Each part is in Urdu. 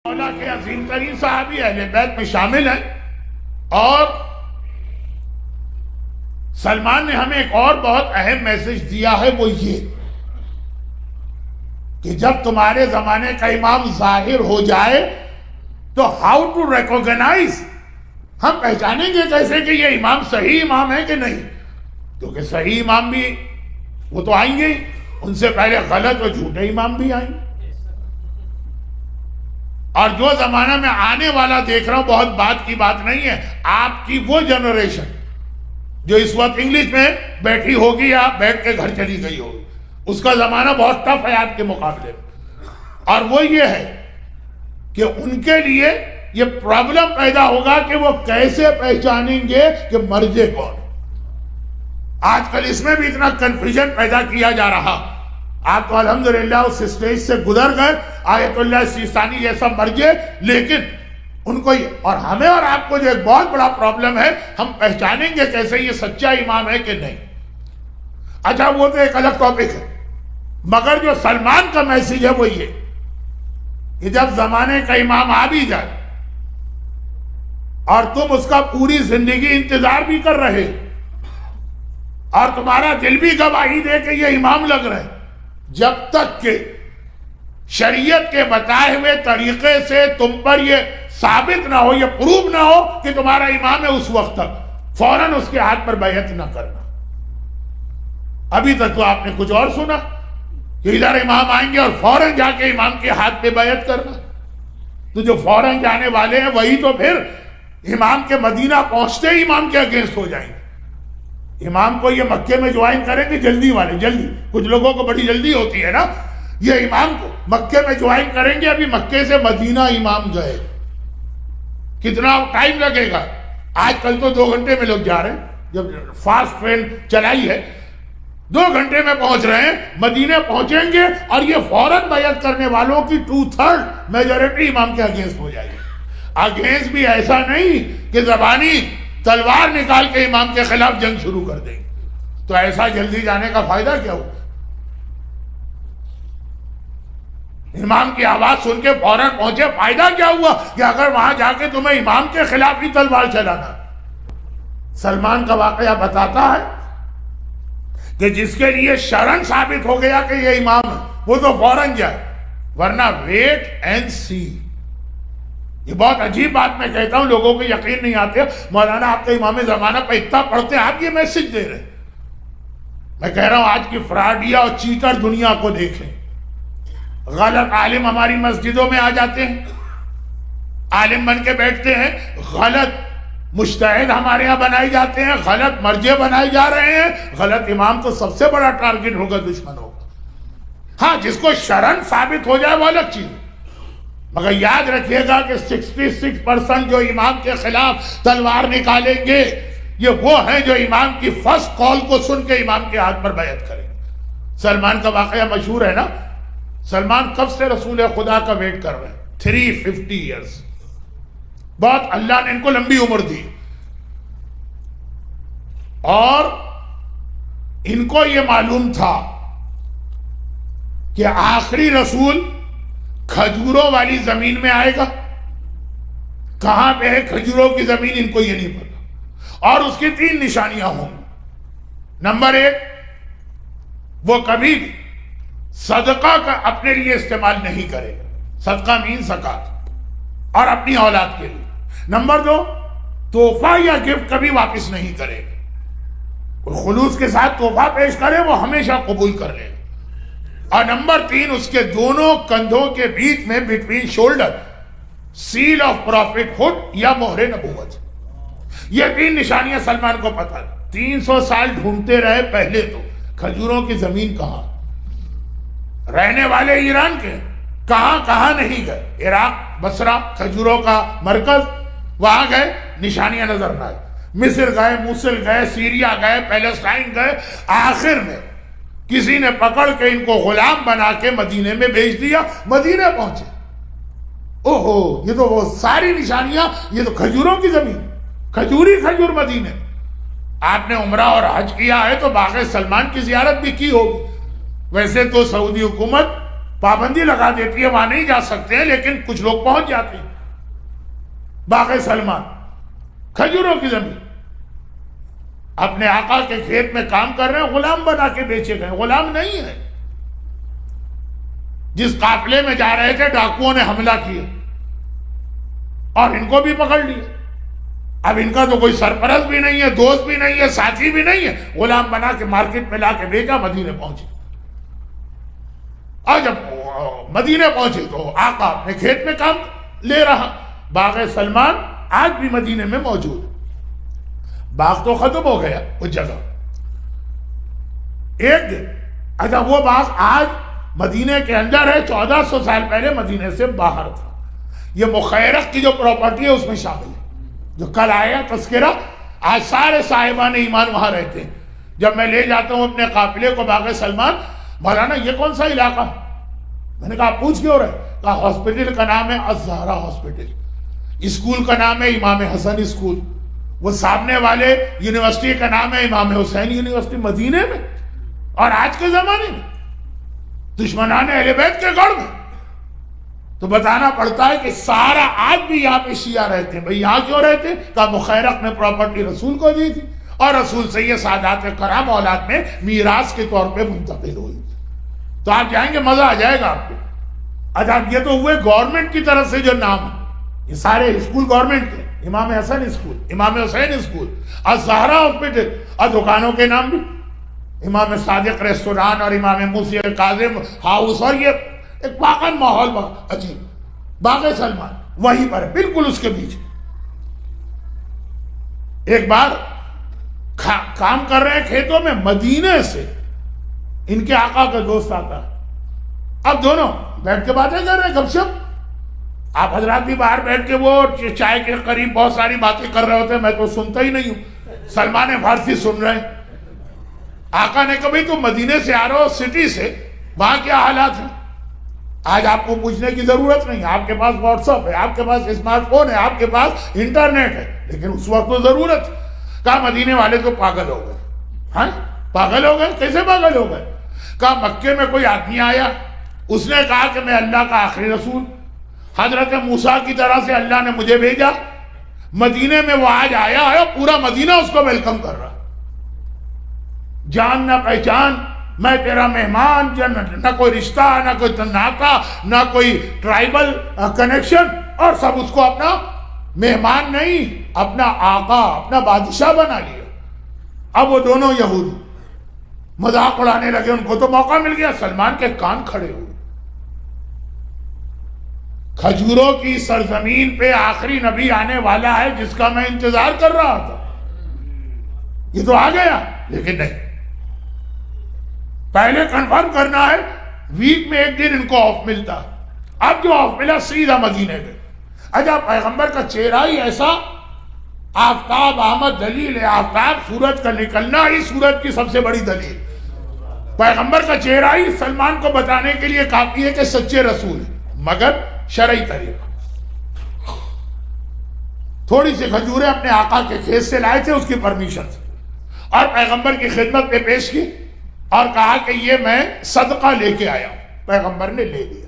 مولا کے عظیم ترین صحابی اہل بیت میں شامل ہیں. اور سلمان نے ہمیں ایک اور بہت اہم میسج دیا ہے، وہ یہ کہ جب تمہارے زمانے کا امام ظاہر ہو جائے تو ہاؤ ٹو ریکوگنائز، ہم پہچانیں گے کیسے کہ یہ امام صحیح امام ہے کہ نہیں؟ کیونکہ صحیح امام بھی وہ تو آئیں گے، ان سے پہلے غلط اور جھوٹے امام بھی آئیں گے. اور جو زمانہ میں آنے والا دیکھ رہا ہوں، بہت بات کی بات نہیں ہے، آپ کی وہ جنریشن جو اس وقت انگلش میں بیٹھی ہوگی یا بیٹھ کے گھر چلی گئی ہوگی، اس کا زمانہ بہت ٹف ہے آپ کے مقابلے میں. اور وہ یہ ہے کہ ان کے لیے یہ پرابلم پیدا ہوگا کہ وہ کیسے پہچانیں گے کہ مرجع کون. آج کل اس میں بھی اتنا کنفیوژن پیدا کیا جا رہا. آپ تو الحمدللہ اس اسٹیج سے گزر گئے، آیت اللہ سیستانی جیسا مرجع، لیکن ان کو اور ہمیں اور آپ کو جو ایک بہت بڑا پرابلم ہے، ہم پہچانیں گے کیسے یہ سچا امام ہے کہ نہیں. اچھا وہ تو ایک الگ ٹاپک ہے، مگر جو سلمان کا میسج ہے وہ یہ کہ جب زمانے کا امام آ بھی جائے اور تم اس کا پوری زندگی انتظار بھی کر رہے اور تمہارا دل بھی گواہی دے کہ یہ امام لگ رہے، جب تک کہ شریعت کے بتائے ہوئے طریقے سے تم پر یہ ثابت نہ ہو، یہ پروف نہ ہو کہ تمہارا امام ہے، اس وقت تک فوراً اس کے ہاتھ پر بیعت نہ کرنا. ابھی تک تو آپ نے کچھ اور سنا کہ ادھر امام آئیں گے اور فوراً جا کے امام کے ہاتھ پہ بیعت کرنا. تو جو فوراً جانے والے ہیں وہی تو پھر امام کے مدینہ پہنچتے ہی امام کے اگینسٹ ہو جائیں گے. امام کو یہ مکے میں جوائن کریں گے جلدی والے، جلدی، کچھ لوگوں کو بڑی جلدی ہوتی ہے نا، یہ امام کو مکے میں جوائن کریں گے. ابھی مکے سے مدینہ امام گئے، کتنا ٹائم لگے گا؟ آج کل تو 2 گھنٹے میں لوگ جا رہے ہیں، جب فاسٹ ٹرین چلائی ہے 2 گھنٹے میں پہنچ رہے ہیں، مدینے پہنچیں گے اور یہ فوراً بیعت کرنے والوں کی 2/3 میجورٹی امام کے اگینسٹ ہو جائے گی. اگینسٹ بھی ایسا نہیں کہ زبانی تلوار نکال کے امام کے خلاف جنگ شروع کر دیں گے. تو ایسا جلدی جانے کا فائدہ کیا ہوا؟ امام کی آواز سن کے فوراً پہنچے، فائدہ کیا ہوا کہ اگر وہاں جا کے تمہیں امام کے خلاف ہی تلوار چلانا. سلمان کا واقعہ بتاتا ہے کہ جس کے لیے شرن ثابت ہو گیا کہ یہ امام ہے وہ تو فوراً جائے، ورنہ ویٹ اینڈ سی. یہ بہت عجیب بات میں کہتا ہوں، لوگوں کو یقین نہیں آتے. مولانا آپ تو امام زمانہ پہ اتنا پڑھتے ہیں، آپ یہ میسج دے رہے ہیں. میں کہہ رہا ہوں آج کی فراڈیا اور چیٹر دنیا کو دیکھیں. غلط عالم ہماری مسجدوں میں آ جاتے ہیں، عالم بن کے بیٹھتے ہیں، غلط مجتہد ہمارے یہاں بنائے جاتے ہیں، غلط مرجع بنائے جا رہے ہیں. غلط امام تو سب سے بڑا ٹارگٹ ہوگا، دشمن ہوگا. ہاں جس کو شرن ثابت ہو جائے وہ الگ چیز، مگر یاد رکھیے گا کہ 66% جو امام کے خلاف تلوار نکالیں گے یہ وہ ہیں جو امام کی فرسٹ کال کو سن کے امام کے ہاتھ پر بیعت کریں. سلمان کا واقعہ مشہور ہے نا، سلمان کب سے رسول خدا کا ویٹ کر رہے ہیں؟ 350 ایئرز. بہت اللہ نے ان کو لمبی عمر دی، اور ان کو یہ معلوم تھا کہ آخری رسول کھجوروں والی زمین میں آئے گا. کہاں پہ ہے کھجوروں کی زمین ان کو یہ نہیں پتا، اور اس کی 3 نشانیاں ہوں. نمبر 1، وہ کبھی بھی صدقہ کا اپنے لیے استعمال نہیں کرے گا، صدقہ مین زکات، اور اپنی اولاد کے لیے. نمبر 2، تحفہ یا گفٹ کبھی واپس نہیں کرے گا. کوئی خلوص کے ساتھ تحفہ پیش کرے وہ ہمیشہ قبول کر لے گا. اور نمبر 3، اس کے دونوں کندھوں کے بیچ میں between shoulder seal of prophethood یا مہر نبوت. یہ 3 نشانیاں سلمان کو پتہ. 300 سال ڈھونڈتے رہے پہلے تو کھجوروں کی زمین کہاں. رہنے والے ایران کے کہاں نہیں گئے، عراق بصرہ کھجوروں کا مرکز، وہاں گئے نشانیاں نظر نہ آئی. مصر گئے، موصل گئے، سیریا گئے، پیلسٹائن گئے. آخر میں کسی نے پکڑ کے ان کو غلام بنا کے مدینے میں بھیج دیا. مدینے پہنچے، اوہو یہ تو وہ ساری نشانیاں، یہ تو کھجوروں کی زمین، کھجوری کھجور مدینے. آپ نے عمرہ اور حج کیا ہے تو باغ سلمان کی زیارت بھی کی ہوگی. ویسے تو سعودی حکومت پابندی لگا دیتی ہے وہاں نہیں جا سکتے ہیں، لیکن کچھ لوگ پہنچ جاتے ہیں۔ باغ سلمان کھجوروں کی زمین، اپنے آقا کے کھیت میں کام کر رہے ہیں، غلام بنا کے بیچے گئے۔ غلام نہیں ہے، جس قافلے میں جا رہے تھے ڈاکوؤں نے حملہ کیا اور ان کو بھی پکڑ لیا۔ اب ان کا تو کوئی سرپرست بھی نہیں ہے، دوست بھی نہیں ہے، ساتھی بھی نہیں ہے، غلام بنا کے مارکیٹ میں لا کے بیچا، مدینے پہنچے۔ اور جب مدینے پہنچے تو آقا اپنے کھیت میں کام لے رہا۔ باغ سلمان آج بھی مدینے میں موجود ہے۔ باغ تو ختم ہو گیا اس جگہ، ایک دن اچھا وہ باغ آج مدینے کے اندر ہے، 1400 سال پہلے مدینے سے باہر تھا۔ یہ مخیرق کی جو پراپرٹی ہے اس میں شامل ہے، جو کل آیا تذکرہ۔ آج سارے صاحبان ایمان وہاں رہتے ہیں۔ جب میں لے جاتا ہوں اپنے قافلے کو باغ سلمان، مولانا یہ کون سا علاقہ؟ میں نے کہا پوچھ کیوں رہے؟ کہا ہاسپٹل کا نام ہے الزہرا ہاسپٹل، اسکول کا نام ہے امام حسن اسکول، وہ سامنے والے یونیورسٹی کا نام ہے امام حسین یونیورسٹی، مدینے میں۔ اور آج کے زمانے میں دشمنان اہل بیت کے گڑھ میں تو بتانا پڑتا ہے کہ سارا آج بھی یہاں پہ شیعہ رہتے ہیں۔ بھئی یہاں کیوں رہتے؟ کہا مخیرق نے پراپرٹی رسول کو دی تھی اور رسول سے یہ سادات کرام اولاد میں میراث کے طور پہ منتقل ہوئی، تو آپ جائیں گے مزہ آ جائے گا آپ کو۔ اچھا یہ تو ہوئے گورنمنٹ کی طرف سے جو نام ہے، یہ سارے اسکول گورنمنٹ کے، امام حسن اسکول، امام حسین اسکول، الزہرا ہاسپٹل، اور دکانوں کے نام بھی امام صادق ریسٹوران اور امام موسی کاظم ہاؤس، اور یہ ایک پاکن ماحول عجیب۔ باغ سلمان وہیں پر ہے، بالکل اس کے بیچ۔ ایک بار کام کر رہے ہیں کھیتوں میں، مدینے سے ان کے آقا کا دوست آتا ہے۔ اب دونوں بیٹھ کے باتیں کر رہے ہیں، گپ شپ۔ آپ حضرات بھی باہر بیٹھ کے وہ چائے کے قریب بہت ساری باتیں کر رہے ہوتے ہیں، میں تو سنتا ہی نہیں ہوں، سلمان فارسی سن رہے ہیں۔ آقا نے کہا بھئی تم مدینے سے آ رہے ہو، سٹی سے، وہاں کیا حالات ہیں؟ آج آپ کو پوچھنے کی ضرورت نہیں، آپ کے پاس واٹس ایپ ہے، آپ کے پاس اسمارٹ فون ہے، آپ کے پاس انٹرنیٹ ہے، لیکن اس وقت تو ضرورت۔ کہا مدینے والے تو پاگل ہو گئے۔ ہاں پاگل ہو گئے؟ کیسے پاگل ہو گئے؟ کہا مکے میں کوئی آدمی آیا، اس نے کہا کہ میں اللہ کا آخری رسول، حضرت موسیٰ کی طرح سے اللہ نے مجھے بھیجا۔ مدینے میں وہ آج آیا ہے، پورا مدینہ اس کو ویلکم کر رہا، جان نہ پہچان، میں تیرا مہمان، نہ کوئی رشتہ، نہ کوئی ناتا، نہ کوئی ٹرائبل کنیکشن، اور سب اس کو اپنا مہمان نہیں، اپنا آقا، اپنا بادشاہ بنا لیا۔ اب وہ دونوں یہودی مذاق اڑانے لگے، ان کو تو موقع مل گیا، سلمان کے کان کھڑے ہوئے۔ کھجوروں کی سرزمین پہ آخری نبی آنے والا ہے جس کا میں انتظار کر رہا تھا، یہ تو آ گیا، لیکن نہیں، پہلے کنفرم کرنا ہے۔ ویک میں ایک دن ان کو آف ملتا، اب جو آف ملا سیدھا مدینے میں۔ اچھا پیغمبر کا چہرہ ہی ایسا، آفتاب آمد دلیل ہے، آفتاب سورج کا نکلنا ہی سورج کی سب سے بڑی دلیل۔ پیغمبر کا چہرہ ہی سلمان کو بتانے کے لیے کافی ہے کہ سچے رسول ہیں، مگر شرعی طریقہ۔ تھوڑی سی کھجوریں اپنے آقا کے کھیت سے لائے تھے اس کی پرمیشن سے، اور پیغمبر کی خدمت پہ پیش کی اور کہا کہ یہ میں صدقہ لے کے آیا ہوں۔ پیغمبر نے لے لیا،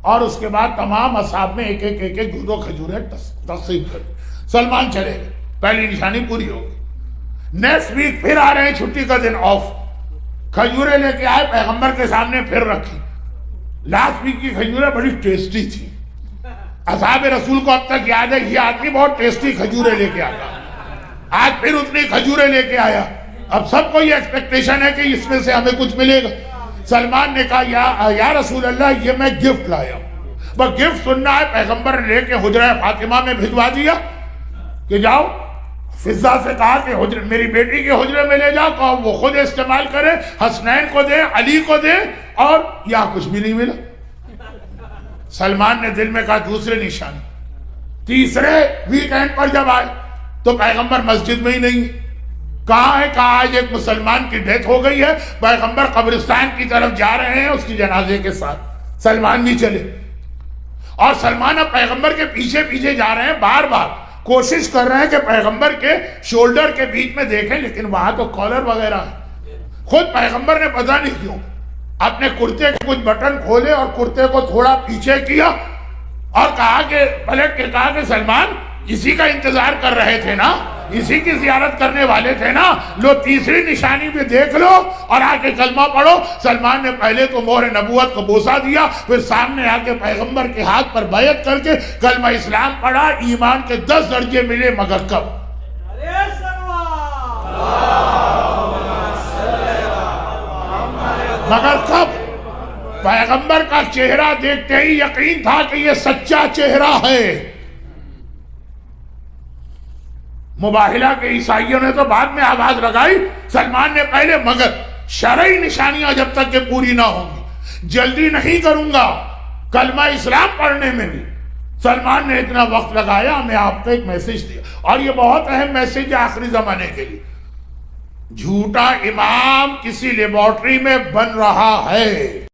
اور اس کے بعد تمام اصحاب میں ایک ایک دو کھجوریں تقسیم کر دی۔ سلمان چلے گئے، پہلی نشانی پوری ہو گئی۔ نیکسٹ ویک پھر آ رہے ہیں، چھٹی کا دن آف، کھجوریں لے کے آئے، پیغمبر کے سامنے پھر رکھی۔ لاسٹ ویک کی کھجوریں بڑی ٹیسٹی تھی، اصحاب رسول کو اب تک یاد ہے یہ آدمی بہت ٹیسٹی کھجوریں لے کے آتا، آج پھر اتنی کھجوریں لے کے آیا۔ اب سب کو یہ ایکسپیکٹیشن ہے کہ اس میں سے ہمیں کچھ ملے گا۔ سلمان نے کہا یا رسول اللہ یہ میں گفٹ لایا ہوں، بس گفٹ سننا ہے۔ پیغمبر نے لے کے حجرہ فاطمہ میں بھجوا دیا کہ جاؤ، فضہ سے کہا کہ میری بیٹی کے حجرے میں لے جاؤ، کہا وہ خود استعمال کرے، حسنین کو دیں، علی کو دیں، اور یا کچھ بھی نہیں ملا۔ سلمان نے دل میں کہا دوسرے نشانی۔ تیسرے ویکینڈ پر جب آئے تو پیغمبر مسجد میں ہی نہیں، کہاں ہے؟ کہا آج ایک مسلمان کی ڈیتھ ہو گئی ہے، پیغمبر قبرستان کی طرف جا رہے ہیں اس کی جنازے کے ساتھ۔ سلمان بھی چلے، اور سلمان اب پیغمبر کے پیچھے پیچھے جا رہے ہیں، بار بار کوشش کر رہے ہیں کہ پیغمبر کے شولڈر کے بیچ میں دیکھیں، لیکن وہاں تو کالر وغیرہ ہے۔ خود پیغمبر نے پتہ نہیں کیوں اپنے کرتے کے کچھ بٹن کھولے اور کرتے کو تھوڑا پیچھے کیا اور کہا کہ پلٹ کے کہا کہ سلمان اسی کا انتظار کر رہے تھے نا، اسی کی زیارت کرنے والے تھے نا، لو تیسری نشانی بھی دیکھ لو اور آ کے کلمہ پڑھو۔ سلمان نے پہلے تو مہر نبوت کو بوسہ دیا، پھر سامنے آ کے پیغمبر کے ہاتھ پر بیعت کر کے کلمہ اسلام پڑھا۔ ایمان کے 10 درجے ملے، مگر کب؟ مگر کب؟ پیغمبر کا چہرہ دیکھتے ہی یقین تھا کہ یہ سچا چہرہ ہے۔ مباہلہ کے عیسائیوں نے تو بعد میں آواز لگائی، سلمان نے پہلے مگر شرعی نشانیاں جب تک کہ پوری نہ ہوں گی جلدی نہیں کروں گا۔ کلمہ اسلام پڑھنے میں بھی سلمان نے اتنا وقت لگایا۔ میں آپ کو ایک میسج دیا اور یہ بہت اہم میسج ہے آخری زمانے کے لیے۔ جھوٹا امام کسی لیبارٹری میں بن رہا ہے۔